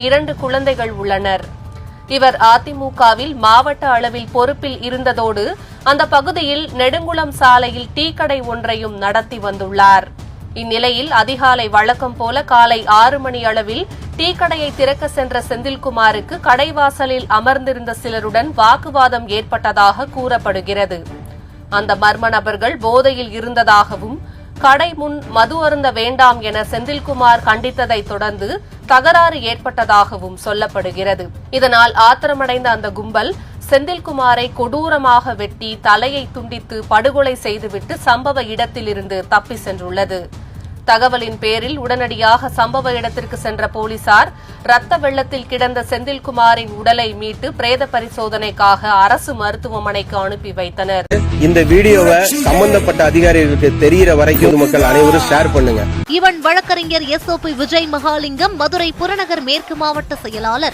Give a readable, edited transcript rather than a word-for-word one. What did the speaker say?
2 குழந்தைகள் உள்ளனர். இவர் அதிமுகவில் மாவட்ட அளவில் பொறுப்பில் இருந்ததோடு அந்த பகுதியில் நெடுங்குளம் சாலையில் டீ கடை ஒன்றையும் நடத்தி வந்துள்ளார். இந்நிலையில் அதிகாலை வழக்கம் போல காலை 6 மணி அளவில் டீ கடையை திறக்க சென்ற செந்தில்குமாருக்கு கடைவாசலில் அமர்ந்திருந்த சிலருடன் வாக்குவாதம் ஏற்பட்டதாக கூறப்படுகிறது. அந்த மர்ம நபர்கள் போதையில் இருந்ததாகவும் கடை முன் மது அருந்த வேண்டாம் என செந்தில்குமார் கண்டித்ததை தொடர்ந்து தகராறு ஏற்பட்டதாகவும் சொல்லப்படுகிறது. இதனால் ஆத்திரமடைந்த அந்த கும்பல் செந்தில்குமாரை கொடூரமாக வெட்டி தலையை துண்டித்து படுகொலை செய்துவிட்டு சம்பவ இடத்திலிருந்து தப்பி சென்றுள்ளது. தகவலின் பேரில் உடனடியாக சம்பவ இடத்திற்கு சென்ற போலீசார் ரத்த வெள்ளத்தில் கிடந்த செந்தில்குமாரின் உடலை மீட்டு பிரேத பரிசோதனைக்காக அரசு மருத்துவமனைக்கு அனுப்பி வைத்தனர். இந்த வீடியோவை சம்பந்தப்பட்ட அதிகாரிகளுக்கு தெரிகிற வரைக்கும் மக்கள் அனைவரும் ஷேர் பண்ணுங்க. இவன் வழக்கறிஞர் SOP விஜய் மகாலிங்கம், மதுரை புறநகர் மேற்கு மாவட்ட செயலாளர்.